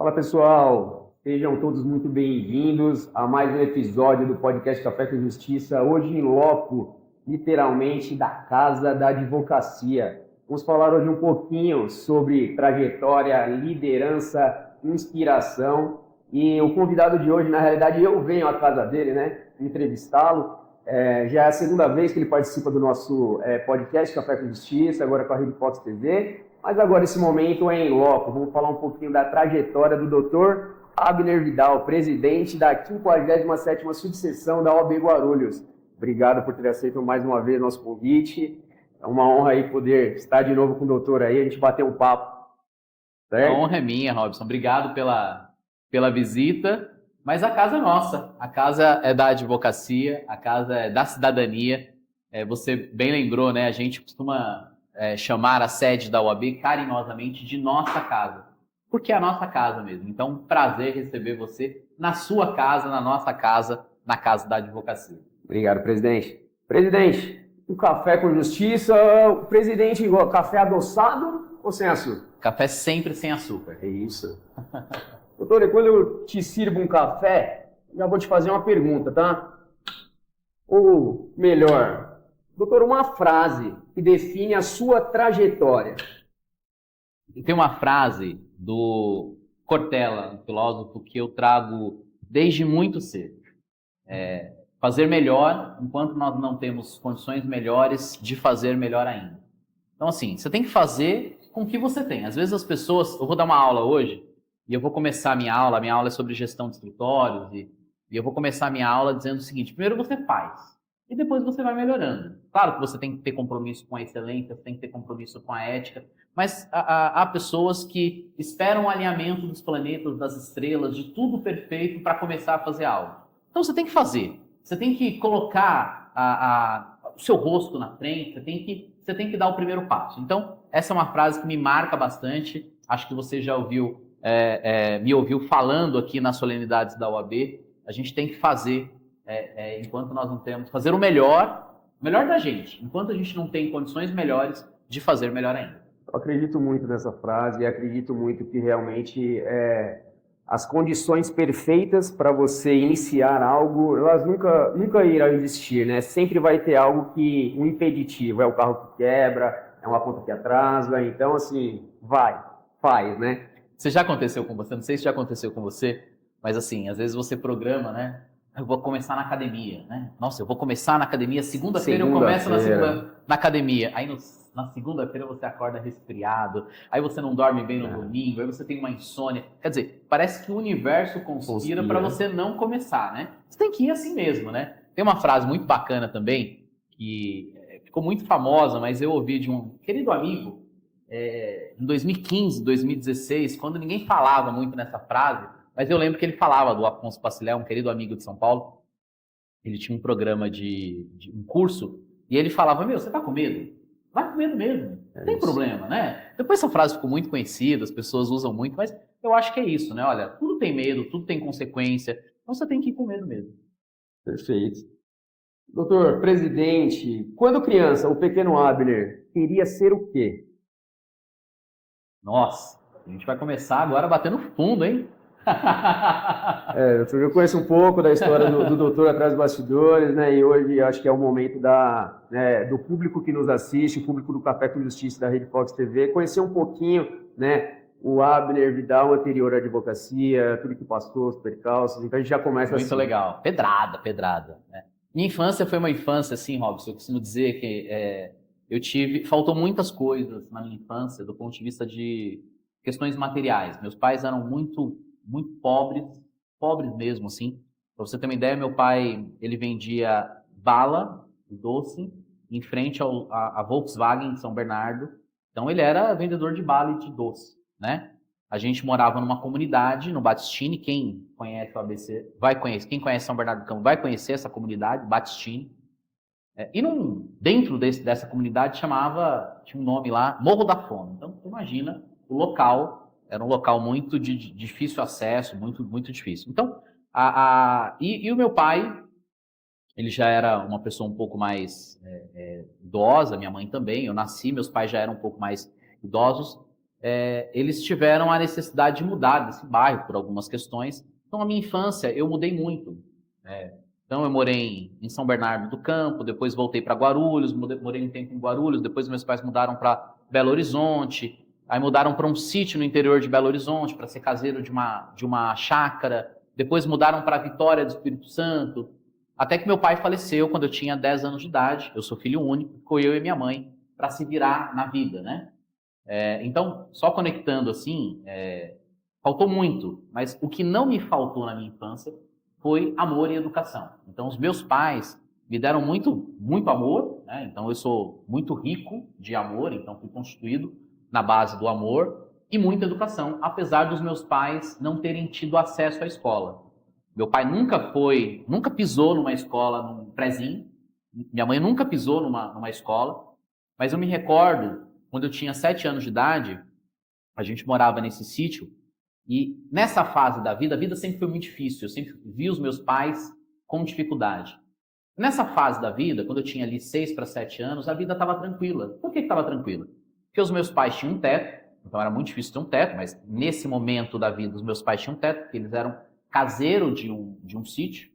Fala pessoal, sejam todos muito bem-vindos a mais um episódio do podcast Café com Justiça, hoje em loco, literalmente da Casa da Advocacia. Vamos falar hoje um pouquinho sobre trajetória, liderança, inspiração e o convidado de hoje, na realidade, eu venho à casa dele, né, entrevistá-lo. Já é a segunda vez que ele participa do nosso podcast Café com Justiça, agora com a Rede Fox TV. Mas agora esse momento é em loco. Vamos falar um pouquinho da trajetória do Dr. Abner Vidal, presidente da 57ª subseção da OAB Guarulhos. Obrigado por ter aceito mais uma vez nosso convite. É uma honra aí poder estar de novo com o doutor aí, a gente bater um papo. Certo? A honra é minha, Robson. Obrigado pela visita. Mas a casa é nossa. A casa é da advocacia, a casa é da cidadania. Você bem lembrou, né? A gente costuma chamar a sede da OAB carinhosamente de nossa casa, porque é a nossa casa mesmo. Então, prazer receber você na sua casa, na nossa casa, na casa da advocacia. Obrigado, presidente. Presidente, um café com justiça, o presidente igual café adoçado ou sem açúcar? Café sempre sem açúcar. É isso. Doutor, e quando eu te sirvo um café, já vou te fazer uma pergunta, tá? Ou melhor, doutor, uma frase que define a sua trajetória. Tem uma frase do Cortella, um filósofo, que eu trago desde muito cedo. Fazer melhor enquanto nós não temos condições melhores de fazer melhor ainda. Então, assim, você tem que fazer com o que você tem. Às vezes as pessoas... Eu vou dar uma aula hoje, e eu vou começar a minha aula é sobre gestão de escritórios, e eu vou começar a minha aula dizendo o seguinte: primeiro você faz. E depois você vai melhorando. Claro que você tem que ter compromisso com a excelência, você tem que ter compromisso com a ética, mas há pessoas que esperam o alinhamento dos planetas, das estrelas, de tudo perfeito para começar a fazer algo. Então você tem que fazer. Você tem que colocar o seu rosto na frente, você tem que dar o primeiro passo. Então, essa é uma frase que me marca bastante. Acho que você já ouviu, me ouviu falando aqui nas solenidades da OAB. A gente tem que fazer... enquanto nós não temos, fazer o melhor da gente, enquanto a gente não tem condições melhores de fazer melhor ainda. Eu acredito muito nessa frase e acredito muito que realmente as condições perfeitas para você iniciar algo, elas nunca irão existir, né? Sempre vai ter algo um impeditivo, é o carro que quebra, é uma conta que atrasa, então assim, faz, né? Isso já aconteceu com você? Não sei se já aconteceu com você, mas assim, às vezes você programa, né? Eu vou começar na academia, né? Nossa, eu vou começar na academia, segunda-feira eu começo na academia. Aí na segunda-feira você acorda resfriado, aí você não dorme bem no domingo, aí você tem uma insônia. Quer dizer, parece que o universo conspira para você não começar, né? Você tem que ir assim mesmo, né? Tem uma frase muito bacana também, que ficou muito famosa, mas eu ouvi de um querido amigo, em 2015, 2016, quando ninguém falava muito nessa frase. Mas eu lembro que ele falava do Afonso Pacilé, um querido amigo de São Paulo. Ele tinha um programa de um curso, e ele falava: você tá com medo? Vai com medo mesmo, não tem problema, né? Depois essa frase ficou muito conhecida, as pessoas usam muito, mas eu acho que é isso, né? Olha, tudo tem medo, tudo tem consequência, então você tem que ir com medo mesmo. Perfeito. Doutor, presidente, quando criança, o pequeno Abner queria ser o quê? Nossa, a gente vai começar agora batendo fundo, hein? Eu conheço um pouco da história do doutor atrás dos bastidores, né? E hoje acho que é o momento do público que nos assiste, o público do Café com Justiça da Rede Fox TV, conhecer um pouquinho, né? O Abner Vidal, anterior à advocacia, tudo que passou, os percalços. Então a gente já começa muito assim. Muito legal. Pedrada. Né? Minha infância foi uma infância, assim, Robson, eu costumo dizer que faltou muitas coisas na minha infância do ponto de vista de questões materiais. Meus pais eram muito pobres mesmo, assim. Para você ter uma ideia, meu pai, ele vendia bala, doce, em frente à Volkswagen de São Bernardo. Então, ele era vendedor de bala e de doce, né? A gente morava numa comunidade, no Batistini. Quem conhece o ABC vai conhecer. Quem conhece São Bernardo do Campo vai conhecer essa comunidade, Batistini. Dentro dessa comunidade tinha um nome lá, Morro da Fome. Então, imagina o local. Era um local muito de difícil acesso, muito, muito difícil. Então, e o meu pai, ele já era uma pessoa um pouco mais idosa, minha mãe também. Eu nasci, meus pais já eram um pouco mais idosos. eles tiveram a necessidade de mudar desse bairro por algumas questões. Então, na minha infância, eu mudei muito. Então, eu morei em São Bernardo do Campo, depois voltei para Guarulhos, morei um tempo em Guarulhos, depois meus pais mudaram para Belo Horizonte, aí mudaram para um sítio no interior de Belo Horizonte, para ser caseiro de uma chácara, depois mudaram para Vitória do Espírito Santo, até que meu pai faleceu quando eu tinha 10 anos de idade, eu sou filho único, ficou eu e minha mãe para se virar na vida, né? Então, só conectando assim, faltou muito, mas o que não me faltou na minha infância foi amor e educação. Então, os meus pais me deram muito, muito amor, né? Então, eu sou muito rico de amor, então fui constituído na base do amor e muita educação, apesar dos meus pais não terem tido acesso à escola. Meu pai nunca pisou numa escola, num prézinho, minha mãe nunca pisou numa escola, mas eu me recordo, quando eu tinha 7 anos de idade, a gente morava nesse sítio, e nessa fase da vida, a vida sempre foi muito difícil, eu sempre vi os meus pais com dificuldade. Nessa fase da vida, quando eu tinha ali 6 para 7 anos, a vida estava tranquila. Por que estava tranquila? Porque os meus pais tinham um teto, então era muito difícil ter um teto, mas nesse momento da vida os meus pais tinham um teto, porque eles eram caseiros de um sítio,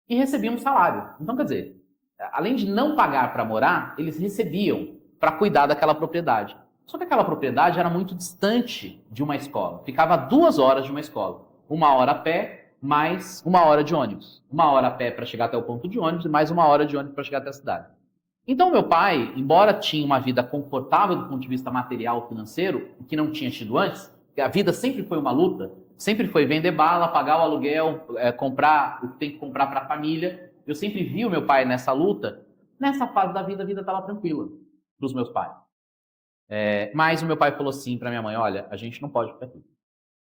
e recebiam um salário. Então, quer dizer, além de não pagar para morar, eles recebiam para cuidar daquela propriedade. Só que aquela propriedade era muito distante de uma escola. Ficava 2 horas de uma escola. 1 hora a pé, mais 1 hora de ônibus. 1 hora a pé para chegar até o ponto de ônibus e mais 1 hora de ônibus para chegar até a cidade. Então, meu pai, embora tinha uma vida confortável do ponto de vista material e financeiro, o que não tinha tido antes, porque a vida sempre foi uma luta, sempre foi vender bala, pagar o aluguel, comprar o que tem que comprar para a família. Eu sempre vi o meu pai nessa luta. Nessa fase da vida, a vida estava tranquila para os meus pais. Mas o meu pai falou assim para minha mãe, olha, a gente não pode ficar aqui.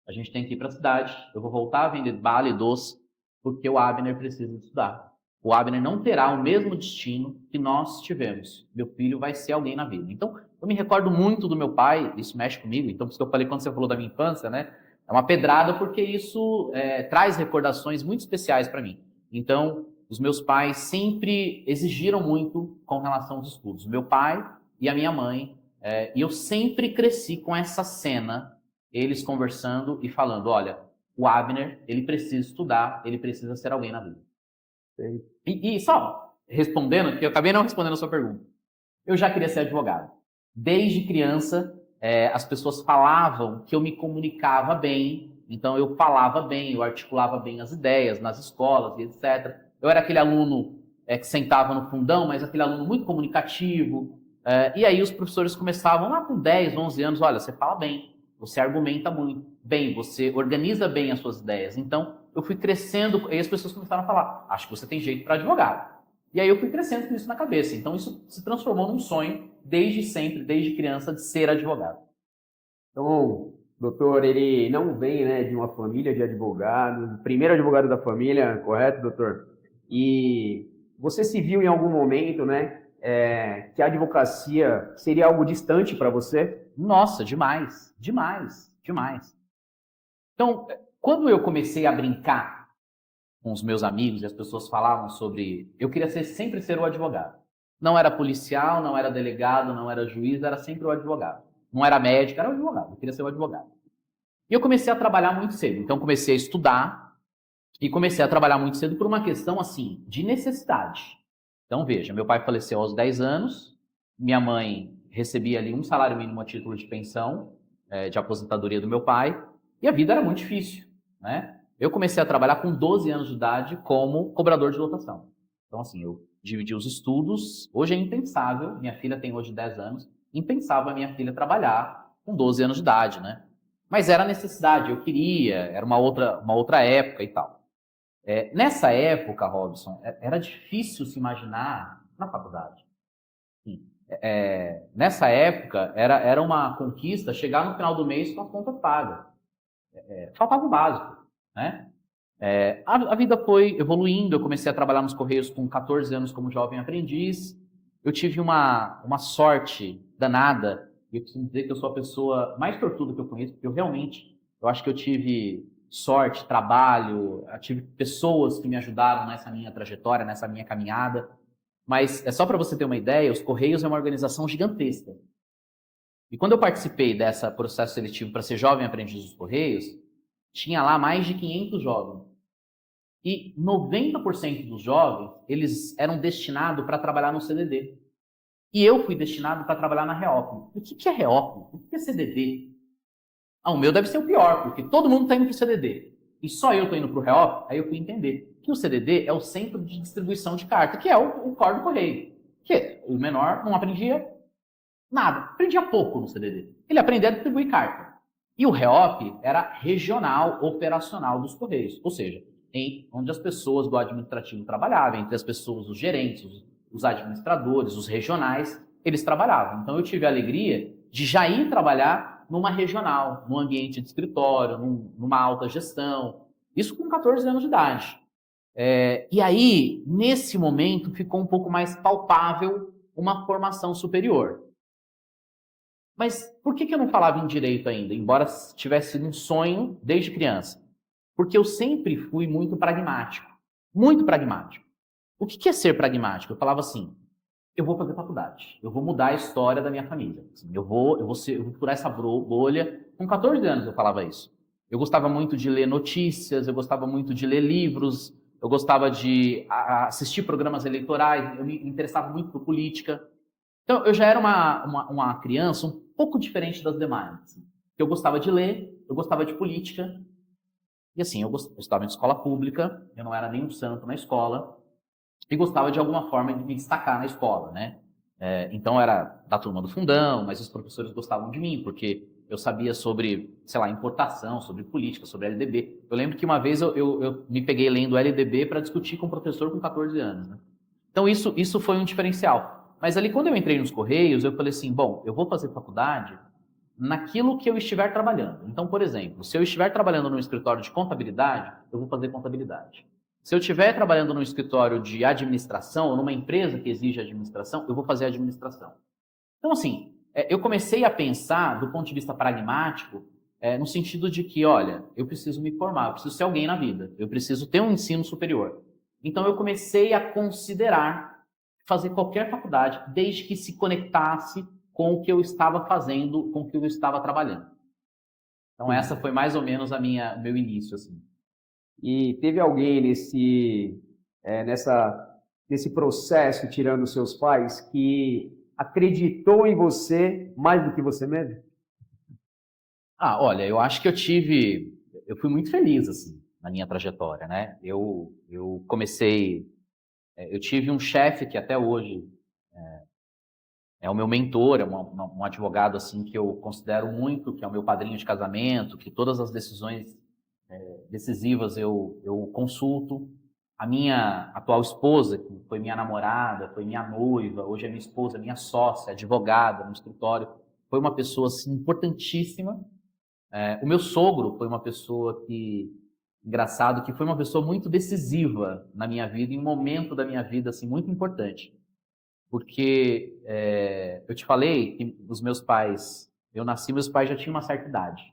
A gente tem que ir para a cidade, eu vou voltar a vender bala e doce, porque o Abner precisa estudar. O Abner não terá o mesmo destino que nós tivemos. Meu filho vai ser alguém na vida. Então, eu me recordo muito do meu pai, isso mexe comigo, então por isso que eu falei quando você falou da minha infância, né? É uma pedrada porque isso traz recordações muito especiais para mim. Então, os meus pais sempre exigiram muito com relação aos estudos. Meu pai e a minha mãe. E eu sempre cresci com essa cena, eles conversando e falando, olha, o Abner, ele precisa estudar, ele precisa ser alguém na vida. E só respondendo, porque eu acabei não respondendo a sua pergunta, eu já queria ser advogado. Desde criança, as pessoas falavam que eu me comunicava bem, então eu falava bem, eu articulava bem as ideias nas escolas e etc. Eu era aquele aluno que sentava no fundão, mas aquele aluno muito comunicativo. E aí os professores começavam lá com 10, 11 anos, olha, você fala bem, você argumenta muito bem, você organiza bem as suas ideias. Então, eu fui crescendo, e as pessoas começaram a falar, acho que você tem jeito para advogado. E aí eu fui crescendo com isso na cabeça. Então, isso se transformou num sonho, desde sempre, desde criança, de ser advogado. Então, doutor, ele não vem, né, de uma família de advogados, primeiro advogado da família, correto, doutor? E você se viu em algum momento, né, que a advocacia seria algo distante para você? Nossa, demais, demais, demais. Então, quando eu comecei a brincar com os meus amigos e as pessoas falavam sobre... Eu queria sempre ser o advogado. Não era policial, não era delegado, não era juiz, era sempre o advogado. Não era médico, era o advogado. Eu queria ser o advogado. E eu comecei a trabalhar muito cedo. Então, comecei a estudar e comecei a trabalhar muito cedo por uma questão, assim, de necessidade. Então, veja, meu pai faleceu aos 10 anos, minha mãe recebia ali um salário mínimo a título de pensão, de aposentadoria do meu pai, e a vida era muito difícil, né? Eu comecei a trabalhar com 12 anos de idade como cobrador de lotação. Então, assim, eu dividi os estudos, hoje é impensável, minha filha tem hoje 10 anos, impensável a minha filha trabalhar com 12 anos de idade, né? Mas era necessidade, eu queria, era uma outra época e tal. Nessa época, Robson, era difícil se imaginar na faculdade. Nessa época, era uma conquista chegar no final do mês com a conta paga. Faltava o básico, né? A vida foi evoluindo, eu comecei a trabalhar nos Correios com 14 anos como jovem aprendiz. Eu tive uma sorte danada, e eu preciso dizer que eu sou a pessoa mais sortuda que eu conheço, porque eu acho que eu tive sorte, trabalho, eu tive pessoas que me ajudaram nessa minha trajetória, nessa minha caminhada. Mas é só para você ter uma ideia, os Correios é uma organização gigantesca. E quando eu participei desse processo seletivo para ser jovem aprendiz dos Correios, tinha lá mais de 500 jovens. E 90% dos jovens, eles eram destinados para trabalhar no CDD. E eu fui destinado para trabalhar na Reop. O que é Reop? O que é CDD? O meu deve ser o pior, porque todo mundo está indo para o CDD. E só eu estou indo para o Reop. Aí eu fui entender que o CDD é o Centro de Distribuição de Carta, que é o core do Correio. Que o menor não aprendia nada, aprendia pouco no CDD. Ele aprendia a distribuir carta. E o Reop era regional operacional dos Correios, ou seja, onde as pessoas do administrativo trabalhavam, entre as pessoas, os gerentes, os administradores, os regionais, eles trabalhavam. Então eu tive a alegria de já ir trabalhar numa regional, num ambiente de escritório, numa alta gestão, isso com 14 anos de idade. E aí, nesse momento, ficou um pouco mais palpável uma formação superior. Mas por que eu não falava em direito ainda, embora tivesse sido um sonho desde criança? Porque eu sempre fui muito pragmático. Muito pragmático. O que é ser pragmático? Eu falava assim, eu vou fazer faculdade, eu vou mudar a história da minha família. Assim, eu vou furar essa bolha. Com 14 anos eu falava isso. Eu gostava muito de ler notícias, eu gostava muito de ler livros, eu gostava de assistir programas eleitorais, eu me interessava muito por política. Então, eu já era uma criança um pouco diferente das demais. Assim. Eu gostava de ler, eu gostava de política. E assim, eu estava em escola pública, eu não era nenhum santo na escola. E gostava de alguma forma de me destacar na escola, né? Então, era da turma do fundão, mas os professores gostavam de mim, porque eu sabia sobre, sei lá, importação, sobre política, sobre LDB. Eu lembro que uma vez eu me peguei lendo LDB para discutir com um professor com 14 anos, né? Então, isso foi um diferencial. Mas ali, quando eu entrei nos Correios, eu falei assim, bom, eu vou fazer faculdade naquilo que eu estiver trabalhando. Então, por exemplo, se eu estiver trabalhando num escritório de contabilidade, eu vou fazer contabilidade. Se eu estiver trabalhando num escritório de administração, ou numa empresa que exige administração, eu vou fazer administração. Então, assim, eu comecei a pensar do ponto de vista pragmático, no sentido de que, olha, eu preciso me formar, eu preciso ser alguém na vida, eu preciso ter um ensino superior. Então, eu comecei a considerar fazer qualquer faculdade, desde que se conectasse com o que eu estava fazendo, com o que eu estava trabalhando. Então, essa foi mais ou menos o meu início, assim. E teve alguém nesse processo, tirando os seus pais, que acreditou em você mais do que você mesmo? Olha, eu acho que eu fui muito feliz, assim, na minha trajetória, né? Eu tive um chefe que até hoje é o meu mentor, é um advogado, assim, que eu considero muito, que é o meu padrinho de casamento, que todas as decisões decisivas eu consulto. A minha atual esposa, que foi minha namorada, foi minha noiva, hoje é minha esposa, minha sócia, advogada no escritório, foi uma pessoa assim, importantíssima. O meu sogro foi uma pessoa engraçado, que foi uma pessoa muito decisiva na minha vida, em um momento da minha vida assim, muito importante. Porque eu te falei que os meus pais, eu nasci, meus pais já tinham uma certa idade.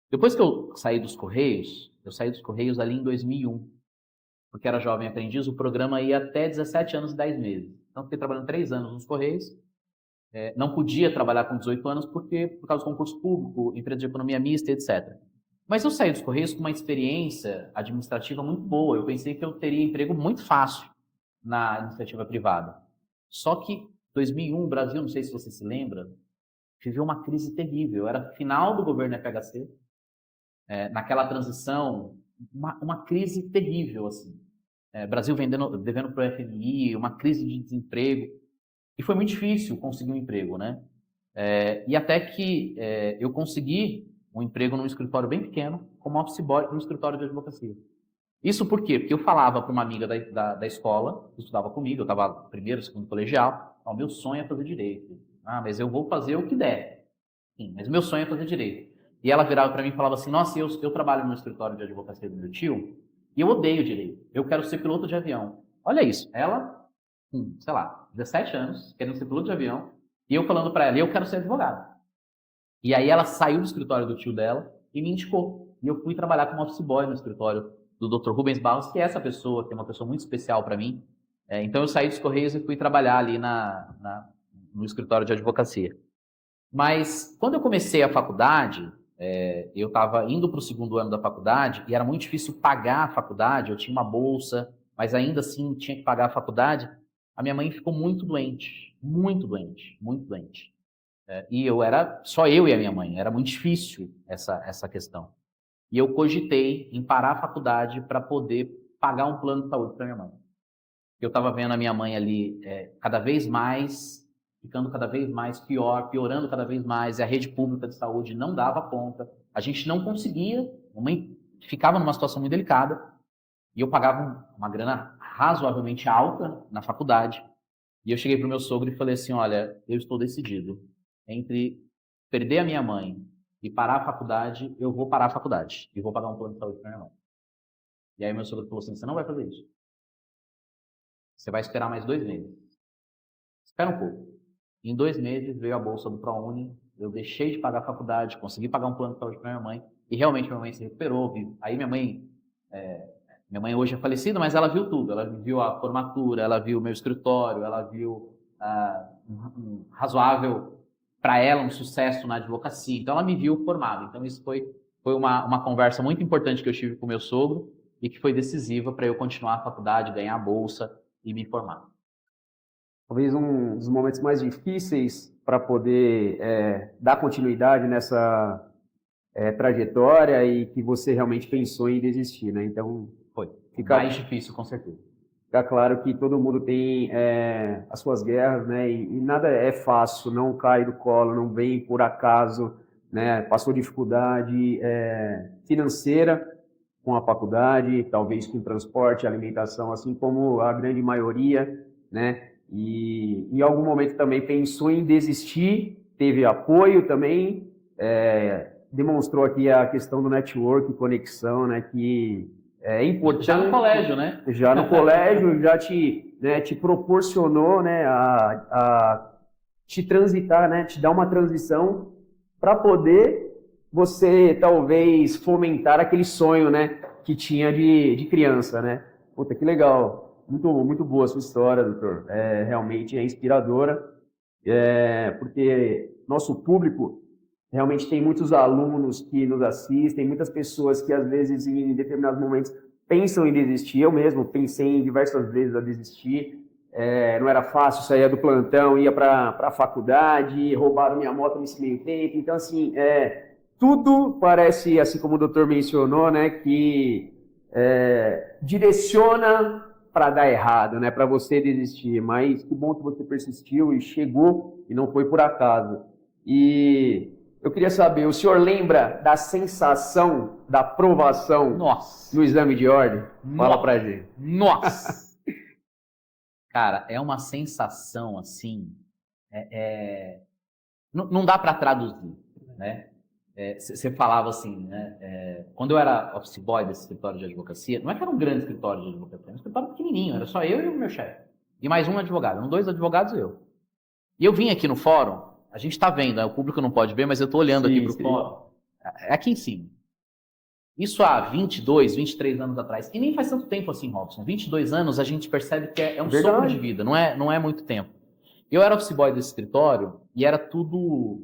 Depois que eu saí dos Correios ali em 2001, porque era jovem aprendiz, o programa ia até 17 anos e 10 meses. Então, fiquei trabalhando 3 anos nos Correios. Não podia trabalhar com 18 anos por causa do concurso público, empresa de economia mista, etc. Mas eu saí dos Correios com uma experiência administrativa muito boa. Eu pensei que eu teria emprego muito fácil na iniciativa privada. Só que 2001, o Brasil, não sei se você se lembra, viveu uma crise terrível. Era final do governo FHC, naquela transição, uma crise terrível, assim. Brasil devendo para o FMI, uma crise de desemprego. E foi muito difícil conseguir um emprego, né? E até que eu consegui um emprego num escritório bem pequeno, como office boy num escritório de advocacia. Isso por quê? Porque eu falava para uma amiga da escola, que estudava comigo, eu estava primeiro, segundo colegial, o meu sonho é fazer direito. Mas eu vou fazer o que der. Sim, mas o meu sonho é fazer direito. E ela virava para mim e falava assim, nossa, eu trabalho no escritório de advocacia do meu tio e eu odeio direito. Eu quero ser piloto de avião. Olha isso, ela, sei lá, 17 anos, querendo ser piloto de avião, e eu falando para ela, eu quero ser advogado. E aí ela saiu do escritório do tio dela e me indicou. E eu fui trabalhar como office boy no escritório do Dr. Rubens Barros, que é essa pessoa, que é uma pessoa muito especial para mim. Então eu saí dos Correios e fui trabalhar ali no escritório de advocacia. Mas quando eu comecei a faculdade, eu estava indo para o segundo ano da faculdade e era muito difícil pagar a faculdade. Eu tinha uma bolsa, mas ainda assim tinha que pagar a faculdade. A minha mãe ficou muito doente, muito doente, muito doente. E eu era só eu e a minha mãe. Era muito difícil essa questão. E eu cogitei em parar a faculdade para poder pagar um plano de saúde para minha mãe. Eu estava vendo a minha mãe ali cada vez mais, ficando cada vez mais pior, piorando cada vez mais, e a rede pública de saúde não dava conta, a gente não conseguia, a mãe ficava numa situação muito delicada, e eu pagava uma grana razoavelmente alta na faculdade, e eu cheguei para o meu sogro e falei assim, olha, eu estou decidido, entre perder a minha mãe e parar a faculdade, eu vou parar a faculdade, e vou pagar um plano de saúde para minha mãe. E aí meu sogro falou assim, você não vai fazer isso. Você vai esperar mais 2 meses. Espera um pouco. Em 2 meses veio a bolsa do ProUni, eu deixei de pagar a faculdade, consegui pagar um plano de saúde para minha mãe, e realmente minha mãe se recuperou. Aí minha mãe hoje é falecida, mas ela viu tudo. Ela viu a formatura, ela viu o meu escritório, ela viu um razoável, para ela, um sucesso na advocacia. Então ela me viu formado. Então isso foi uma conversa muito importante que eu tive com o meu sogro e que foi decisiva para eu continuar a faculdade, ganhar a bolsa e me formar. Talvez um dos momentos mais difíceis para poder dar continuidade nessa trajetória e que você realmente pensou em desistir, né? Então, foi mais difícil, com certeza. Fica claro que todo mundo tem as suas guerras, né? E nada é fácil, não cai do colo, não vem por acaso, né? Passou dificuldade financeira com a faculdade, talvez com transporte, alimentação, assim como a grande maioria, né? E em algum momento também pensou em desistir, teve apoio também, demonstrou aqui a questão do network, conexão, né? Que é importante. Já no colégio, né? Já no colégio, já te proporcionou, né? A te transitar, né? Te dar uma transição para poder você talvez fomentar aquele sonho, né, que tinha de criança, né? Puta, que legal. Muito, muito boa a sua história, doutor. Realmente é inspiradora, porque nosso público realmente tem muitos alunos que nos assistem, muitas pessoas que às vezes em determinados momentos pensam em desistir. Eu mesmo pensei diversas vezes a desistir. Não era fácil, saía do plantão, ia para a faculdade, roubaram minha moto nesse meio tempo. Então, assim, tudo parece, assim como o doutor mencionou, né, que direciona para dar errado, né, para você desistir. Mas que bom que você persistiu e chegou e não foi por acaso. E eu queria saber, o senhor lembra da sensação da aprovação no exame de ordem? Fala pra gente. Nossa! Cara, é uma sensação assim, não dá para traduzir, né? Você falava assim, né? Quando eu era office boy desse escritório de advocacia, não é que era um grande escritório de advocacia, era um escritório pequenininho, era só eu e o meu chefe. E mais um advogado, eram 2 advogados e eu. E eu vim aqui no fórum, a gente está vendo, né? O público não pode ver, mas eu estou olhando aqui para o fórum. É aqui em cima. Isso há 22, 23 anos atrás. E nem faz tanto tempo assim, Robson. 22 anos a gente percebe que é um sopro de vida, não é muito tempo. Eu era office boy desse escritório e era tudo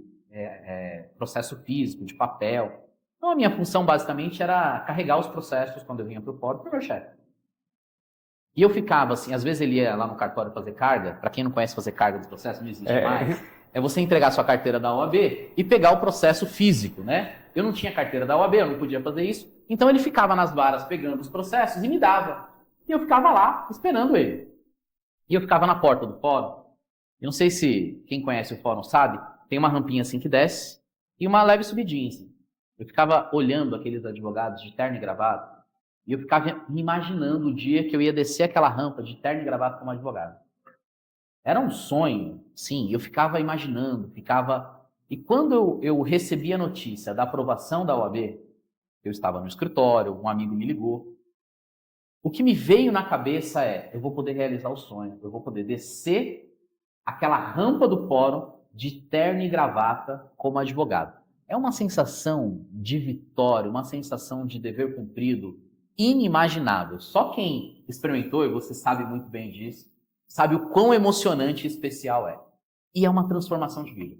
processo físico, de papel. Então a minha função basicamente era carregar os processos quando eu vinha para o fórum para o meu chefe. E eu ficava assim, às vezes ele ia lá no cartório fazer carga. Para quem não conhece fazer carga dos processos, não existe mais. É você entregar sua carteira da OAB e pegar o processo físico, né? Eu não tinha carteira da OAB, eu não podia fazer isso. Então ele ficava nas varas pegando os processos e me dava. E eu ficava lá esperando ele. E eu ficava na porta do fórum. Eu não sei se quem conhece o fórum sabe, tem uma rampinha assim que desce e uma leve subidinha assim. Eu ficava olhando aqueles advogados de terno e gravata e eu ficava me imaginando o dia que eu ia descer aquela rampa de terno e gravata como advogado. Era um sonho, sim, eu ficava imaginando, E quando eu recebi a notícia da aprovação da OAB, eu estava no escritório, um amigo me ligou. O que me veio na cabeça eu vou poder realizar o sonho, eu vou poder descer aquela rampa do fórum de terno e gravata como advogado. É uma sensação de vitória, uma sensação de dever cumprido inimaginável. Só quem experimentou, e você sabe muito bem disso, sabe o quão emocionante e especial é. E é uma transformação de vida.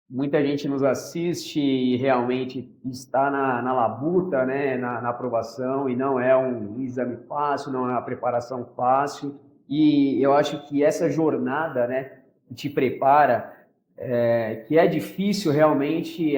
Muita gente nos assiste e realmente está na labuta, né, na aprovação, e não é um exame fácil, não é uma preparação fácil. E eu acho que essa jornada, né, que te prepara, que é difícil realmente,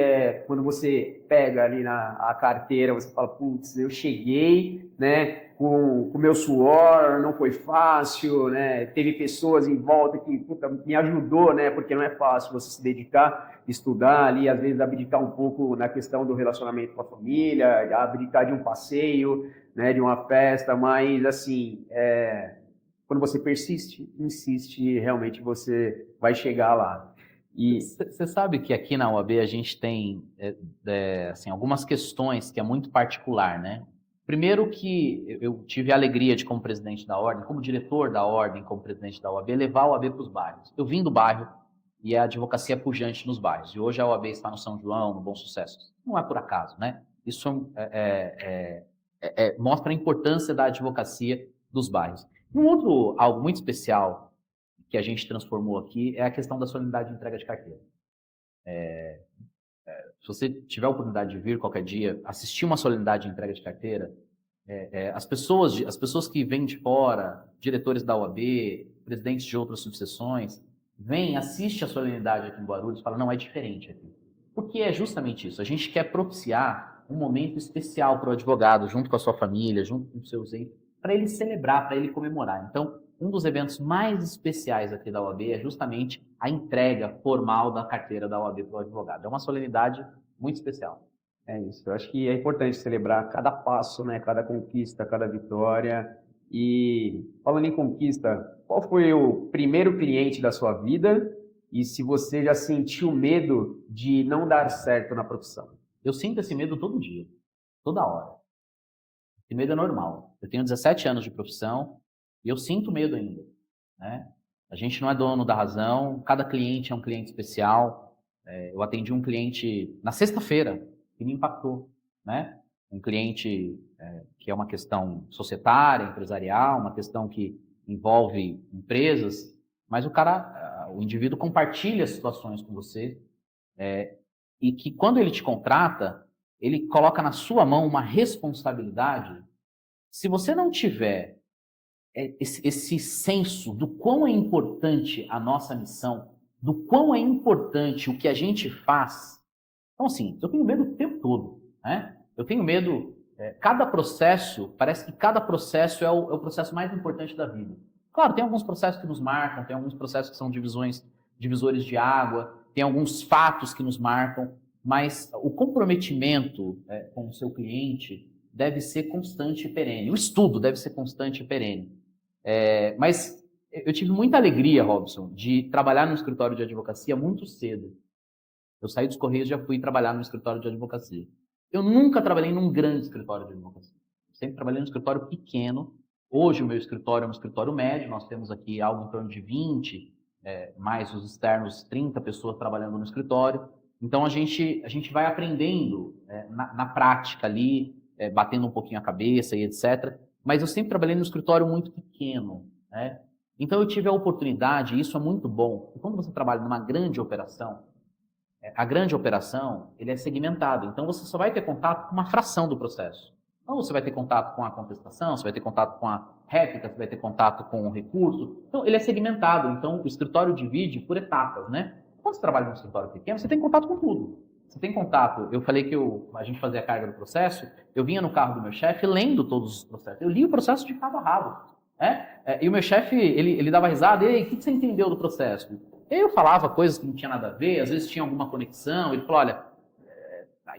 quando você pega ali a carteira, você fala, putz, eu cheguei, né, com o meu suor, não foi fácil, né, teve pessoas em volta que puta, me ajudou, né, porque não é fácil você se dedicar, estudar ali, às vezes abdicar um pouco na questão do relacionamento com a família, abdicar de um passeio, né, de uma festa, mas assim, quando você persiste, insiste, realmente você vai chegar lá. Você sabe que aqui na UAB a gente tem assim, algumas questões que é muito particular, né? Primeiro que eu tive a alegria de, como presidente da Ordem, como diretor da Ordem, como presidente da UAB, levar a UAB para os bairros. Eu vim do bairro e a advocacia é pujante nos bairros. E hoje a UAB está no São João, no Bom Sucesso. Não é por acaso, né? Isso mostra a importância da advocacia dos bairros. Algo muito especial que a gente transformou aqui é a questão da solenidade de entrega de carteira. Se você tiver a oportunidade de vir qualquer dia, assistir uma solenidade de entrega de carteira, as pessoas que vêm de fora, diretores da UAB, presidentes de outras subseções, vêm, assistem a solenidade aqui em Guarulhos e falam, não, é diferente aqui. Porque é justamente isso, a gente quer propiciar um momento especial para o advogado, junto com a sua família, junto com os seus entes, para ele celebrar, para ele comemorar. Então, um dos eventos mais especiais aqui da OAB é justamente a entrega formal da carteira da OAB para o advogado. É uma solenidade muito especial. É isso. Eu acho que é importante celebrar cada passo, né? Cada conquista, cada vitória. E falando em conquista, qual foi o primeiro cliente da sua vida? E se você já sentiu medo de não dar certo na profissão? Eu sinto esse medo todo dia, toda hora. Esse medo é normal. Eu tenho 17 anos de profissão e eu sinto medo ainda, né? A gente não é dono da razão, cada cliente é um cliente especial. Eu atendi um cliente na sexta-feira que me impactou, né? Um cliente que é uma questão societária, empresarial, uma questão que envolve empresas, mas o indivíduo compartilha situações com você e que quando ele te contrata, ele coloca na sua mão uma responsabilidade. Se você não tiver esse senso do quão é importante a nossa missão, do quão é importante o que a gente faz. Então, assim, eu tenho medo o tempo todo, né? Eu tenho medo, cada processo, parece que cada processo é o processo mais importante da vida. Claro, tem alguns processos que nos marcam, tem alguns processos que são divisores de água, tem alguns fatos que nos marcam, mas o comprometimento com o seu cliente deve ser constante e perene. O estudo deve ser constante e perene. Mas eu tive muita alegria, Robson, de trabalhar no escritório de advocacia muito cedo. Eu saí dos Correios e já fui trabalhar no escritório de advocacia. Eu nunca trabalhei num grande escritório de advocacia. Eu sempre trabalhei num escritório pequeno. Hoje o meu escritório é um escritório médio. Nós temos aqui algo em torno de 20, mais os externos, 30 pessoas trabalhando no escritório. Então a gente vai aprendendo na prática ali, batendo um pouquinho a cabeça e etc. Mas eu sempre trabalhei num escritório muito pequeno, né? Então eu tive a oportunidade, e isso é muito bom, quando você trabalha numa grande operação, a grande operação, ele é segmentado, então você só vai ter contato com uma fração do processo. Então você vai ter contato com a contestação, você vai ter contato com a réplica, você vai ter contato com o recurso. Então ele é segmentado, então o escritório divide por etapas, né? Quando você trabalha num escritório pequeno, você tem contato com tudo. Você tem contato, eu falei que a gente fazia a carga do processo, eu vinha no carro do meu chefe lendo todos os processos. Eu li o processo de cabo a rabo. E o meu chefe, ele dava risada, e aí, o que você entendeu do processo? Eu falava coisas que não tinha nada a ver, às vezes tinha alguma conexão, ele falou, olha,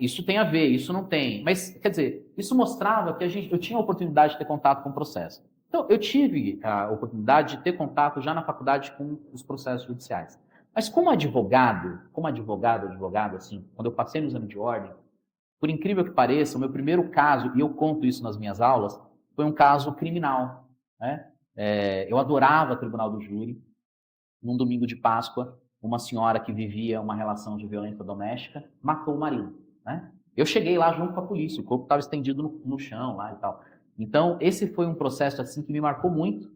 isso tem a ver, isso não tem. Mas, quer dizer, isso mostrava que eu tinha a oportunidade de ter contato com o processo. Então, eu tive a oportunidade de ter contato já na faculdade com os processos judiciais. Mas como advogado, assim, quando eu passei no exame de ordem, por incrível que pareça, o meu primeiro caso, e eu conto isso nas minhas aulas, foi um caso criminal, né? Eu adorava o tribunal do júri. Num domingo de Páscoa, uma senhora que vivia uma relação de violência doméstica matou o marido, né? Eu cheguei lá junto com a polícia, o corpo estava estendido no chão lá e tal. Então, esse foi um processo assim que me marcou muito,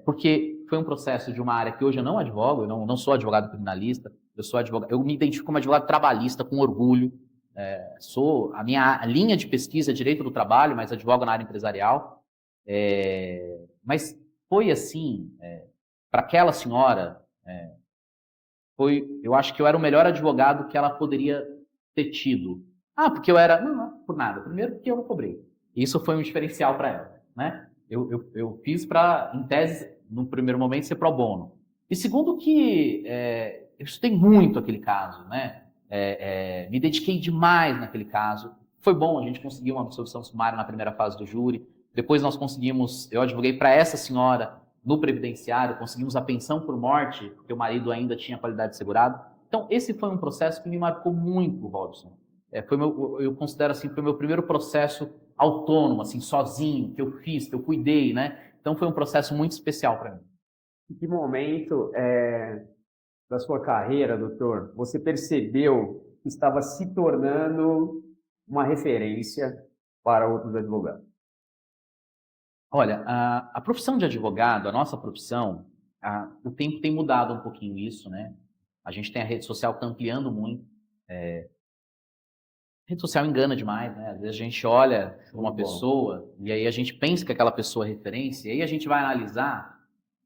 porque foi um processo de uma área que hoje eu não advogo, eu não sou advogado criminalista, eu me identifico como advogado trabalhista com orgulho. A minha linha de pesquisa é direito do trabalho, mas advogo na área empresarial. Mas foi assim, para aquela senhora, eu acho que eu era o melhor advogado que ela poderia ter tido. Porque eu era... Não, por nada. Primeiro porque eu não cobrei. Isso foi um diferencial para ela, né? Eu fiz para, em tese, no primeiro momento, ser pro bono. E segundo que eu estudei muito aquele caso, né? Me dediquei demais naquele caso. Foi bom, a gente conseguiu uma absolvição sumária na primeira fase do júri. Depois nós conseguimos, eu advoguei para essa senhora no previdenciário, conseguimos a pensão por morte, porque o marido ainda tinha qualidade segurada. Então, esse foi um processo que me marcou muito, Robson. Eu considero assim, foi o meu primeiro processo autônomo, assim, sozinho, que eu fiz, que eu cuidei, né? Então, foi um processo muito especial para mim. Em que momento da sua carreira, doutor, você percebeu que estava se tornando uma referência para outros advogados? Olha, a profissão de advogado, a nossa profissão, o tempo tem mudado um pouquinho isso, né? A gente tem a rede social que está ampliando muito. A rede social engana demais, né? Às vezes a gente olha uma pessoa e aí a gente pensa que aquela pessoa é referência, e aí a gente vai analisar,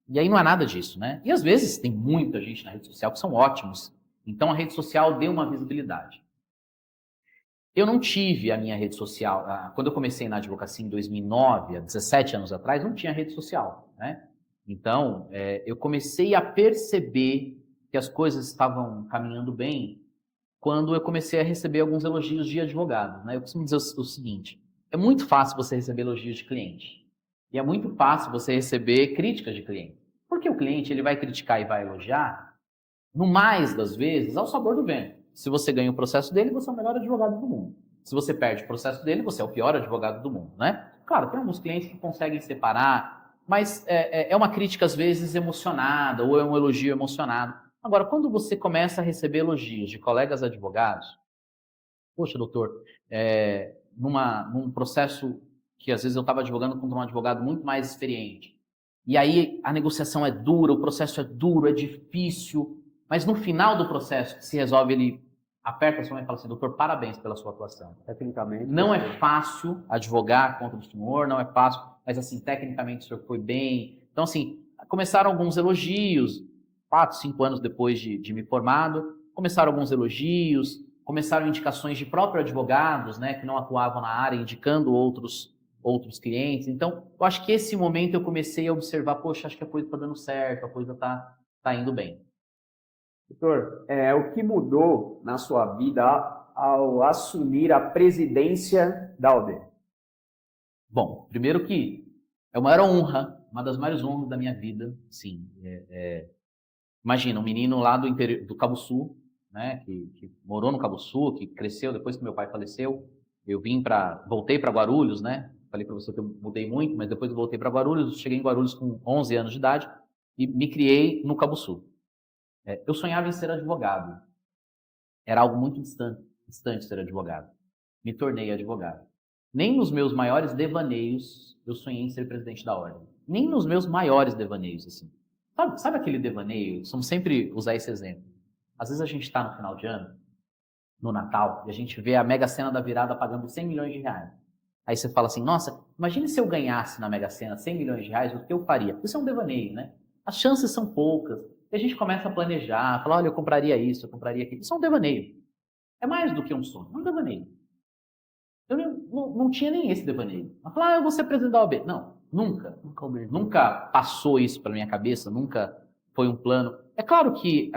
e aí não é nada disso, né? E às vezes tem muita gente na rede social que são ótimos, então a rede social deu uma visibilidade. Eu não tive a minha rede social, quando eu comecei na advocacia em 2009, há 17 anos atrás, não tinha rede social, né? Então, eu comecei a perceber que as coisas estavam caminhando bem quando eu comecei a receber alguns elogios de advogado, né? Eu costumo dizer o seguinte, é muito fácil você receber elogios de cliente, e é muito fácil você receber críticas de cliente, porque o cliente ele vai criticar e vai elogiar, no mais das vezes, ao sabor do vento. Se você ganha o processo dele, você é o melhor advogado do mundo. Se você perde o processo dele, você é o pior advogado do mundo, né? Claro, tem alguns clientes que conseguem separar, mas é uma crítica às vezes emocionada, ou é um elogio emocionado. Agora, quando você começa a receber elogios de colegas advogados, poxa, doutor, num processo que às vezes eu estava advogando contra um advogado muito mais experiente, e aí a negociação é dura, o processo é duro, é difícil, mas no final do processo que se resolve, ele aperta a sua mão e fala assim, doutor, parabéns pela sua atuação. Tecnicamente. Não é fácil advogar contra o senhor, não é fácil, mas assim, tecnicamente o senhor foi bem. Então assim, começaram alguns elogios, 4, 5 anos depois de me formado, começaram alguns elogios, começaram indicações de próprios advogados, né, que não atuavam na área, indicando outros clientes. Então, eu acho que esse momento eu comecei a observar, poxa, acho que a coisa está dando certo, a coisa está indo bem. Doutor, o que mudou na sua vida ao assumir a presidência da OAB? Bom, primeiro que é uma maior honra, uma das maiores honras da minha vida, sim. Imagina, um menino lá do interior, do Cabo Sul, né, que morou no Cabo Sul, que cresceu depois que meu pai faleceu. Eu voltei para Guarulhos, né? Falei para você que eu mudei muito, mas depois eu voltei para Guarulhos, cheguei em Guarulhos com 11 anos de idade e me criei no Cabo Sul. Eu sonhava em ser advogado. Era algo muito distante ser advogado. Me tornei advogado. Nem nos meus maiores devaneios eu sonhei em ser presidente da ordem. Nem nos meus maiores devaneios, assim. Sabe aquele devaneio? Vamos sempre usar esse exemplo. Às vezes a gente está no final de ano, no Natal, e a gente vê a Mega Sena da virada pagando 100 milhões de reais. Aí você fala assim, nossa, imagine se eu ganhasse na Mega Sena 100 milhões de reais, o que eu faria? Isso é um devaneio, né? As chances são poucas. E a gente começa a planejar, falar, olha, eu compraria isso, eu compraria aquilo. Isso é um devaneio. É mais do que um sonho, é um devaneio. Eu não tinha nem esse devaneio. Eu falava, eu vou ser presidente da OAB. Não, nunca passou isso para minha cabeça, nunca foi um plano. É claro que,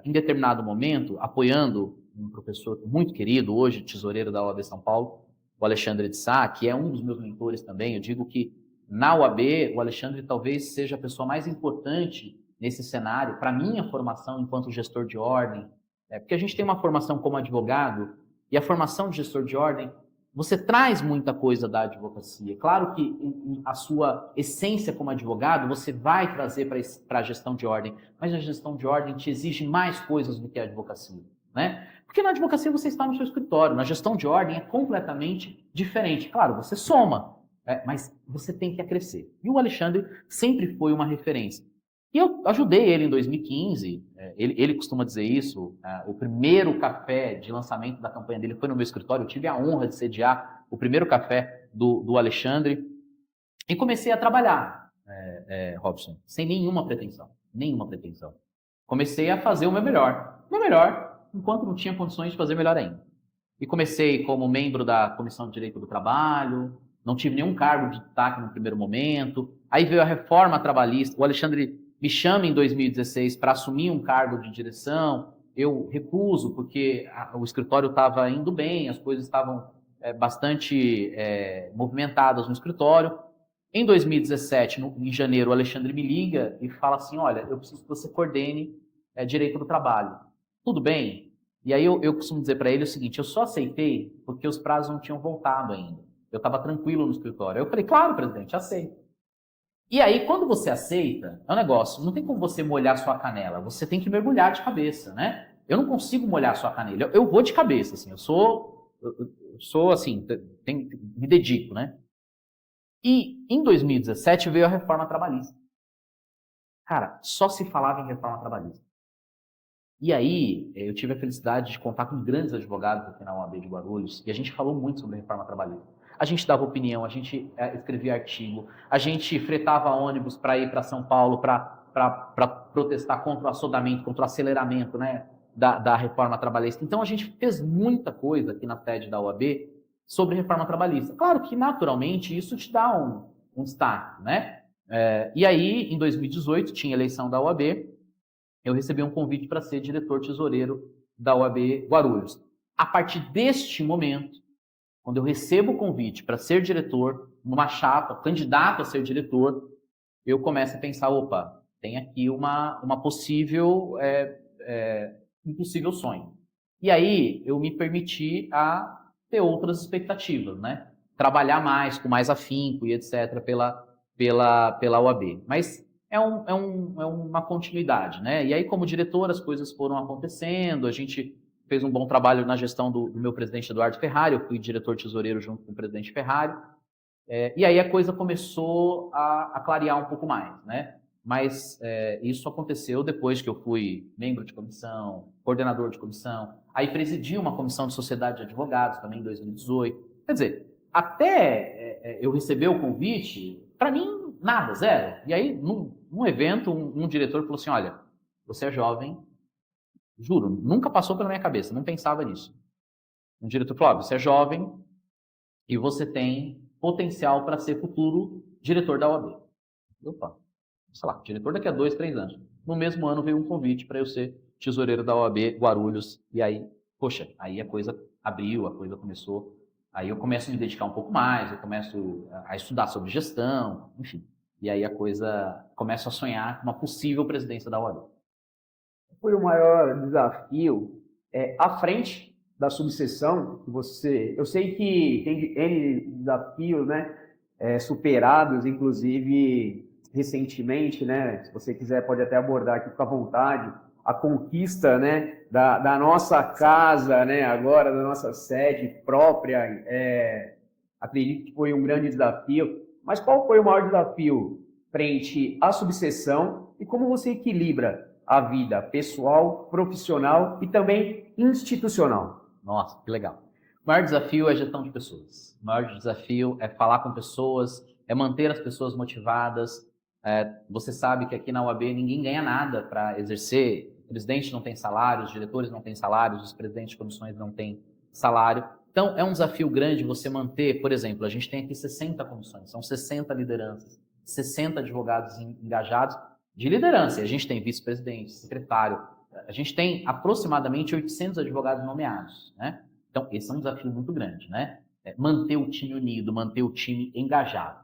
em determinado momento, apoiando um professor muito querido, hoje tesoureiro da OAB São Paulo, o Alexandre de Sá, que é um dos meus mentores também, eu digo que na OAB, o Alexandre talvez seja a pessoa mais importante nesse cenário, para minha formação enquanto gestor de ordem, porque a gente tem uma formação como advogado, e a formação de gestor de ordem, você traz muita coisa da advocacia. Claro que a sua essência como advogado, você vai trazer para a gestão de ordem, mas a gestão de ordem te exige mais coisas do que a advocacia, né? Porque na advocacia você está no seu escritório, na gestão de ordem é completamente diferente. Claro, você soma, mas você tem que crescer. E o Alexandre sempre foi uma referência. E eu ajudei ele em 2015, ele costuma dizer isso, o primeiro café de lançamento da campanha dele foi no meu escritório, eu tive a honra de sediar o primeiro café do Alexandre, e comecei a trabalhar, Robson, sem nenhuma pretensão, nenhuma pretensão. Comecei a fazer o meu melhor, enquanto não tinha condições de fazer melhor ainda. E comecei como membro da Comissão de Direito do Trabalho, não tive nenhum cargo de destaque no primeiro momento. Aí veio a reforma trabalhista, o Alexandre me chama em 2016 para assumir um cargo de direção, eu recuso porque o escritório estava indo bem, as coisas estavam bastante movimentadas no escritório. Em 2017, em janeiro, o Alexandre me liga e fala assim, olha, eu preciso que você coordene direito do trabalho. Tudo bem? E aí eu costumo dizer para ele o seguinte, eu só aceitei porque os prazos não tinham voltado ainda. Eu estava tranquilo no escritório. Eu falei, claro, presidente, aceito. E aí, quando você aceita, é um negócio, não tem como você molhar sua canela, você tem que mergulhar de cabeça, né? Eu não consigo molhar sua canela, eu vou de cabeça, assim, eu sou assim, me dedico, né? E em 2017 veio a reforma trabalhista. Cara, só se falava em reforma trabalhista. E aí, eu tive a felicidade de contar com grandes advogados aqui na OAB de Guarulhos, e a gente falou muito sobre reforma trabalhista. A gente dava opinião, a gente escrevia artigo, a gente fretava ônibus para ir para São Paulo para protestar contra o assodamento, contra o aceleramento, né, da reforma trabalhista. Então, a gente fez muita coisa aqui na sede da OAB sobre reforma trabalhista. Claro que, naturalmente, isso te dá um destaque, né? E aí, em 2018, tinha eleição da OAB, eu recebi um convite para ser diretor-tesoureiro da OAB Guarulhos. A partir deste momento, quando eu recebo o convite para ser diretor, numa chapa, candidato a ser diretor, eu começo a pensar, opa, tem aqui um possível sonho. E aí eu me permiti a ter outras expectativas, né? Trabalhar mais, com mais afinco e etc. pela OAB. Mas é uma continuidade, né? E aí, como diretor, as coisas foram acontecendo, a gente fez um bom trabalho na gestão do meu presidente Eduardo Ferrari, eu fui diretor tesoureiro junto com o presidente Ferrari, e aí a coisa começou a clarear um pouco mais, né? Mas isso aconteceu depois que eu fui membro de comissão, coordenador de comissão, aí presidi uma comissão de sociedade de advogados também em 2018. Quer dizer, até eu receber o convite, para mim, nada, zero. E aí, num evento, um diretor falou assim, olha, você é jovem, juro, nunca passou pela minha cabeça, não pensava nisso. Um diretor falou, você é jovem e você tem potencial para ser futuro diretor da OAB. Opa, sei lá, diretor daqui a 2, 3 anos. No mesmo ano veio um convite para eu ser tesoureiro da OAB Guarulhos, e aí, poxa, aí a coisa abriu, a coisa começou, aí eu começo a me dedicar um pouco mais, eu começo a estudar sobre gestão, enfim, e aí a coisa começa a sonhar com uma possível presidência da OAB. Foi o maior desafio à frente da subseção? Eu sei que tem N desafios, né, superados, inclusive recentemente, né? Se você quiser, pode até abordar aqui, fica à vontade. A conquista, né, da nossa casa, né, agora da nossa sede própria, acredito que foi um grande desafio. Mas qual foi o maior desafio frente à subseção e como você equilibra a vida pessoal, profissional e também institucional? Nossa, que legal. O maior desafio é a gestão de pessoas. O maior desafio é falar com pessoas, é manter as pessoas motivadas. Você sabe que aqui na UAB ninguém ganha nada para exercer. O presidente não tem salário, os diretores não têm salários, os presidentes de comissões não têm salário. Então, é um desafio grande você manter, por exemplo, a gente tem aqui 60 comissões, são 60 lideranças, 60 advogados engajados de liderança. E a gente tem vice-presidente, secretário, a gente tem aproximadamente 800 advogados nomeados, né? Então, esse é um desafio muito grande, né? Manter o time unido, manter o time engajado.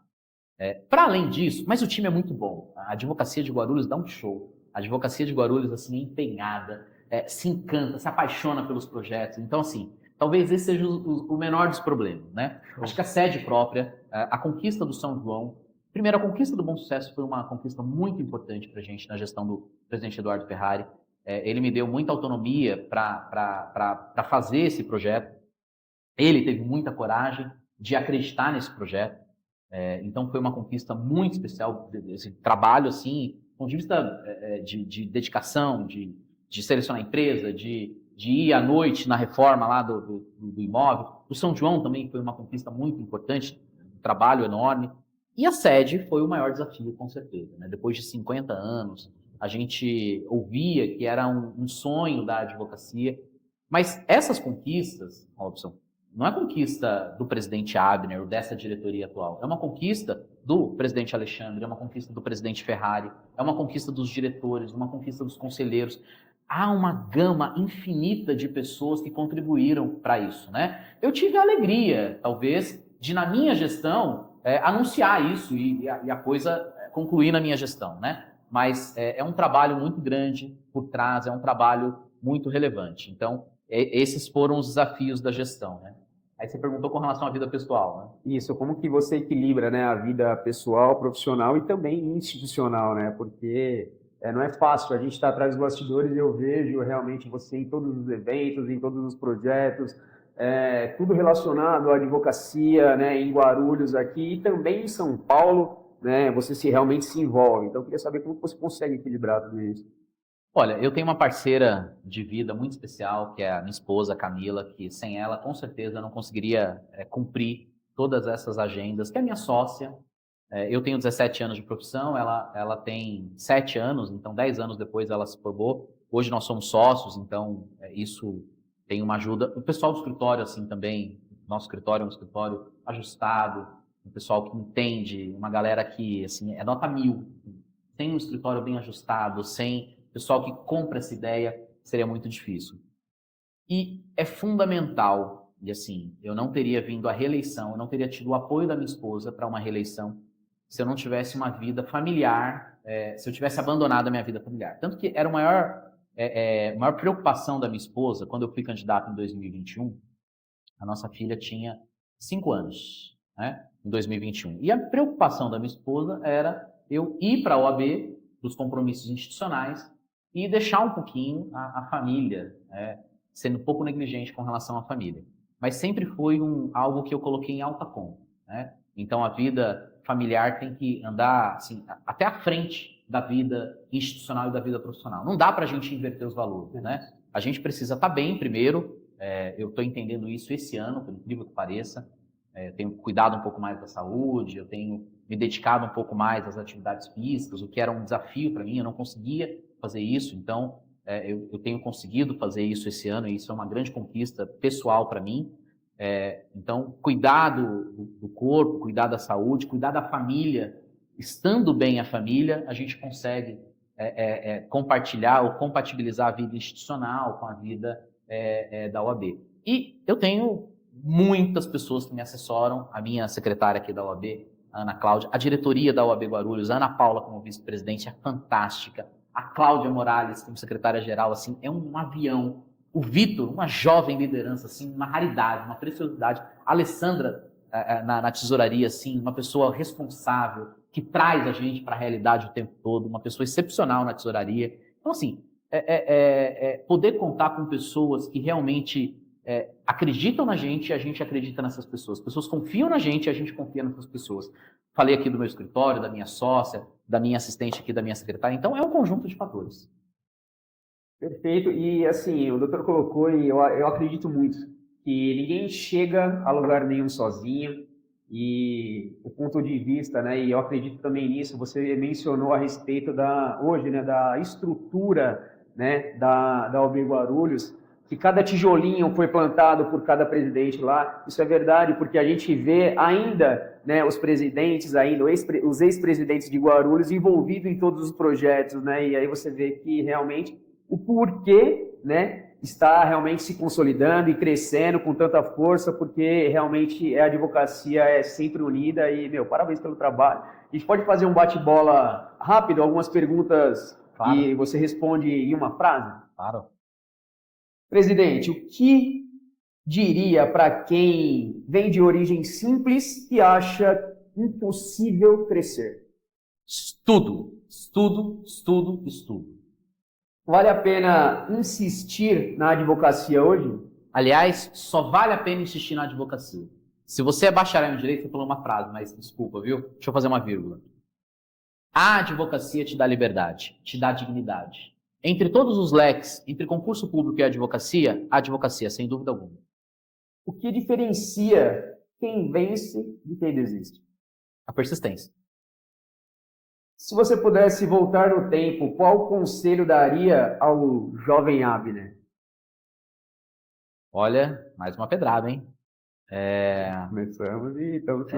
Para além disso, mas o time é muito bom. A advocacia de Guarulhos dá um show. A advocacia de Guarulhos, assim, é empenhada, se encanta, se apaixona pelos projetos. Então, assim, talvez esse seja o menor dos problemas, né? Acho que a sede própria, a conquista do São João. Primeiro, a conquista do Bom Sucesso foi uma conquista muito importante para a gente na gestão do presidente Eduardo Ferrari. Ele me deu muita autonomia para fazer esse projeto. Ele teve muita coragem de acreditar nesse projeto. Então foi uma conquista muito especial, esse trabalho assim, do ponto de vista de dedicação, de selecionar a empresa, de ir à noite na reforma lá do imóvel. O São João também foi uma conquista muito importante, um trabalho enorme. E a sede foi o maior desafio, com certeza, né? Depois de 50 anos, a gente ouvia que era um sonho da advocacia. Mas essas conquistas, Robson, não é conquista do presidente Abner ou dessa diretoria atual. É uma conquista do presidente Alexandre, é uma conquista do presidente Ferrari, é uma conquista dos diretores, uma conquista dos conselheiros. Há uma gama infinita de pessoas que contribuíram para isso, né? Eu tive a alegria, talvez, de na minha gestão anunciar isso e a coisa concluir na minha gestão, né? Mas é um trabalho muito grande por trás, é um trabalho muito relevante. Então, esses foram os desafios da gestão, né? Aí você perguntou com relação à vida pessoal, né? Isso, como que você equilibra, né, a vida pessoal, profissional e também institucional, né? Porque não é fácil, a gente está atrás dos bastidores e eu vejo realmente você em todos os eventos, em todos os projetos, tudo relacionado à advocacia, né, em Guarulhos aqui e também em São Paulo, né, você realmente se envolve. Então eu queria saber como você consegue equilibrar tudo isso. Olha, eu tenho uma parceira de vida muito especial, que é a minha esposa, Camila, que sem ela, com certeza, eu não conseguiria cumprir todas essas agendas, que é minha sócia. Eu tenho 17 anos de profissão, ela tem 7 anos, então 10 anos depois ela se formou. Hoje nós somos sócios, então isso tem uma ajuda. O pessoal do escritório, assim, também, nosso escritório é um escritório ajustado, um pessoal que entende, uma galera que, assim, é nota 1000. Sem um escritório bem ajustado, sem pessoal que compra essa ideia, seria muito difícil. E é fundamental, e assim, eu não teria vindo à reeleição, eu não teria tido o apoio da minha esposa para uma reeleição se eu não tivesse uma vida familiar, se eu tivesse abandonado a minha vida familiar. Tanto que era a maior preocupação da minha esposa, quando eu fui candidato em 2021, a nossa filha tinha 5 anos, né, em 2021. E a preocupação da minha esposa era eu ir para a OAB, dos compromissos institucionais, e deixar um pouquinho a família, sendo um pouco negligente com relação à família. Mas sempre foi algo que eu coloquei em alta conta, né? Então a vida familiar tem que andar assim, até à frente da vida institucional e da vida profissional. Não dá para a gente inverter os valores, né? A gente precisa estar bem primeiro. Eu estou entendendo isso esse ano, por incrível que pareça. Tenho cuidado um pouco mais da saúde, eu tenho me dedicado um pouco mais às atividades físicas, o que era um desafio para mim, eu não conseguia fazer isso, então eu tenho conseguido fazer isso esse ano e isso é uma grande conquista pessoal para mim. Então, cuidar do corpo, cuidar da saúde, cuidar da família, estando bem a família, a gente consegue compartilhar ou compatibilizar a vida institucional com a vida da OAB. E eu tenho muitas pessoas que me assessoram, a minha secretária aqui da OAB, a Ana Cláudia, a diretoria da OAB Guarulhos, a Ana Paula como vice-presidente é fantástica, a Cláudia Morales como secretária-geral, assim, é um avião. O Vitor, uma jovem liderança, assim, uma raridade, uma preciosidade. A Alessandra, na tesouraria, assim, uma pessoa responsável, que traz a gente para a realidade o tempo todo, uma pessoa excepcional na tesouraria. Então, assim, poder contar com pessoas que realmente acreditam na gente e a gente acredita nessas pessoas. Pessoas confiam na gente e a gente confia nessas pessoas. Falei aqui do meu escritório, da minha sócia, da minha assistente aqui, da minha secretária. Então, é um conjunto de fatores. Perfeito. E assim, o doutor colocou, e eu acredito muito, que ninguém chega a lugar nenhum sozinho. E o ponto de vista, né, e eu acredito também nisso, você mencionou a respeito hoje, né, da estrutura, né, da OAB Guarulhos, que cada tijolinho foi plantado por cada presidente lá. Isso é verdade, porque a gente vê ainda, né, os presidentes, ainda os ex-presidentes de Guarulhos envolvidos em todos os projetos, né, e aí você vê que realmente o porquê, né, está realmente se consolidando e crescendo com tanta força, porque realmente a advocacia é sempre unida e, parabéns pelo trabalho. A gente pode fazer um bate-bola rápido, algumas perguntas, claro, e você responde em uma frase? Claro. Presidente, o que diria para quem vem de origem simples e acha impossível crescer? Estudo, estudo, estudo, estudo. Vale a pena insistir na advocacia hoje? Aliás, só vale a pena insistir na advocacia. Se você é bacharel em direito, você falou uma frase, mas desculpa, viu? Deixa eu fazer uma vírgula. A advocacia te dá liberdade, te dá dignidade. Entre todos os leques, entre concurso público e a advocacia, sem dúvida alguma. O que diferencia quem vence de quem desiste? A persistência. Se você pudesse voltar no tempo, qual conselho daria ao jovem Abner? Olha, mais uma pedrada, hein? Começamos e estamos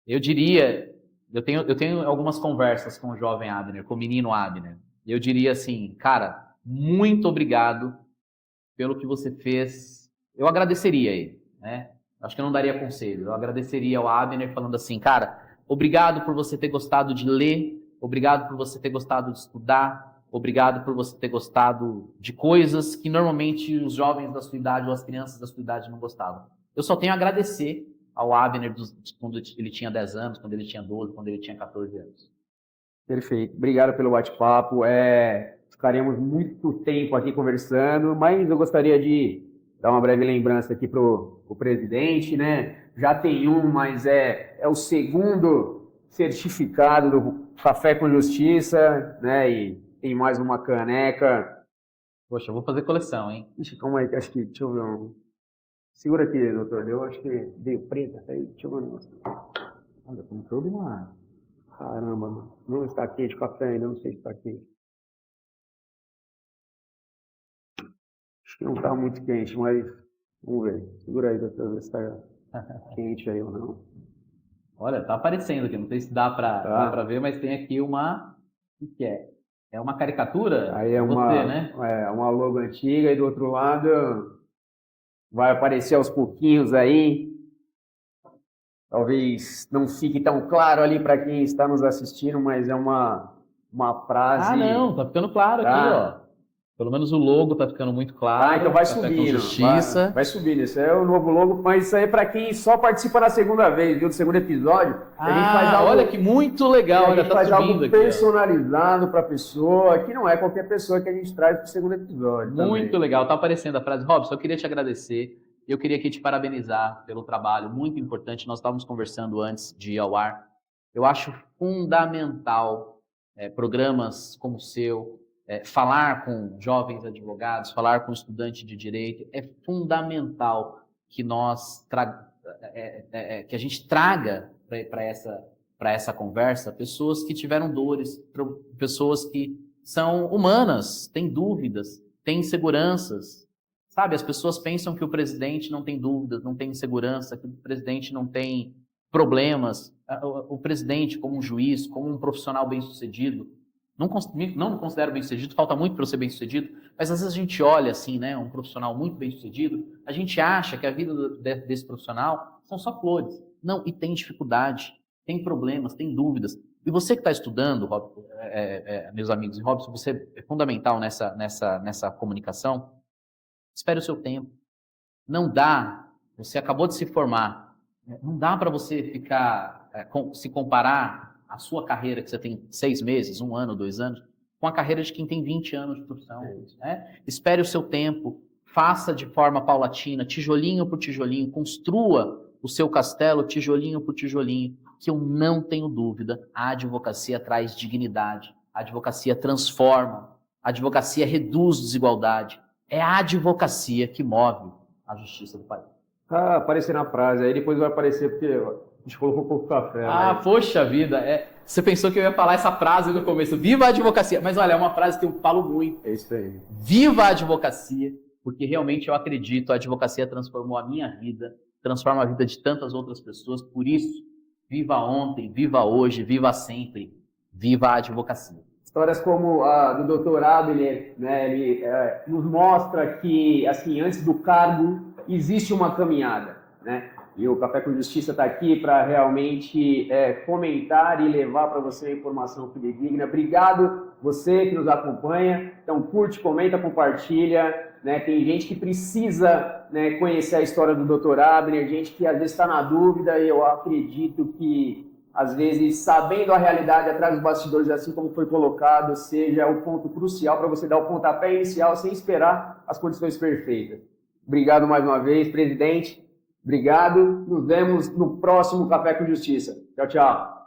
Eu diria, eu tenho algumas conversas com o jovem Abner, com o menino Abner. Eu diria assim, cara, muito obrigado pelo que você fez. Eu agradeceria ele, né? Acho que eu não daria conselho. Eu agradeceria ao Abner falando assim, cara, obrigado por você ter gostado de ler, obrigado por você ter gostado de estudar, obrigado por você ter gostado de coisas que normalmente os jovens da sua idade ou as crianças da sua idade não gostavam. Eu só tenho a agradecer ao Abner quando ele tinha 10 anos, quando ele tinha 12, quando ele tinha 14 anos. Perfeito. Obrigado pelo bate-papo. Ficaremos muito tempo aqui conversando, mas eu gostaria de dar uma breve lembrança aqui para o presidente, né? Já tem mas é o segundo certificado do Café com Justiça, né? E tem mais uma caneca. Poxa, eu vou fazer coleção, hein? Ixi, calma aí, acho que, deixa eu ver Segura aqui, doutor, eu acho que veio preta, aí, deixa eu ver Olha, tem toda uma... Caramba, mano. Não está quente o café ainda, não sei se está quente. Acho que não está muito quente, mas vamos ver. Segura aí, doutor, ver se está quente aí ou não. Olha, tá aparecendo aqui, não sei se dá para ver, mas tem aqui uma... O que é? É uma caricatura? Aí é uma logo antiga e do outro lado vai aparecer aos pouquinhos aí. Talvez não fique tão claro ali para quem está nos assistindo, mas é uma frase... Ah, não, tá ficando claro aqui, ó. Pelo menos o logo tá ficando muito claro. Então vai Café com subindo. Justiça. Vai subindo. Esse é o novo logo, mas isso aí é para quem só participa na segunda vez, viu? Do segundo episódio. A gente faz algo, olha que muito legal. A gente faz algo aqui, personalizado para a pessoa, que não é qualquer pessoa que a gente traz para o segundo episódio. Muito também. legal. Tá aparecendo a frase. Robson, eu queria te agradecer. Eu queria aqui te parabenizar pelo trabalho muito importante. Nós estávamos conversando antes de ir ao ar. Eu acho fundamental programas como o seu, falar com jovens advogados, falar com estudantes de direito. É fundamental que que a gente traga para essa conversa pessoas que tiveram dores, pessoas que são humanas, têm dúvidas, têm inseguranças. Sabe, as pessoas pensam que o presidente não tem dúvidas, não tem insegurança, que o presidente não tem problemas. O presidente, como um juiz, como um profissional bem-sucedido, não me considero bem-sucedido, falta muito para eu ser bem-sucedido, mas às vezes a gente olha assim, né, um profissional muito bem-sucedido, a gente acha que a vida desse profissional são só flores. Não, e tem dificuldade, tem problemas, tem dúvidas. E você que está estudando, meus amigos, e Robson, você é fundamental nessa comunicação. Espere o seu tempo. Não dá, você acabou de se formar, não dá para você ficar, se comparar a sua carreira, que você tem 6 meses, 1 ano, 2 anos, com a carreira de quem tem 20 anos de profissão. Né? Espere o seu tempo, faça de forma paulatina, tijolinho por tijolinho, construa o seu castelo tijolinho por tijolinho, que eu não tenho dúvida, a advocacia traz dignidade, a advocacia transforma, a advocacia reduz desigualdade. É a advocacia que move a justiça do país. Aparecer na frase, aí depois vai aparecer porque a gente colocou um pouco de café. Poxa vida, você pensou que eu ia falar essa frase no começo, viva a advocacia, mas olha, é uma frase que eu falo muito. É isso aí. Viva a advocacia, porque realmente eu acredito, a advocacia transformou a minha vida, transforma a vida de tantas outras pessoas, por isso, viva ontem, viva hoje, viva sempre, viva a advocacia. Histórias como a do Dr. Abner, né, ele nos mostra que, assim, antes do cargo, existe uma caminhada, né? E o Café com Justiça está aqui para realmente comentar e levar para você a informação fidedigna. Obrigado, você que nos acompanha. Então, curte, comenta, compartilha. Né? Tem gente que precisa, né, conhecer a história do Dr. Abner, gente que às vezes está na dúvida, e eu acredito que às vezes, sabendo a realidade atrás dos bastidores, assim como foi colocado, seja o ponto crucial para você dar o pontapé inicial sem esperar as condições perfeitas. Obrigado mais uma vez, presidente. Obrigado. Nos vemos no próximo Café com Justiça. Tchau, tchau.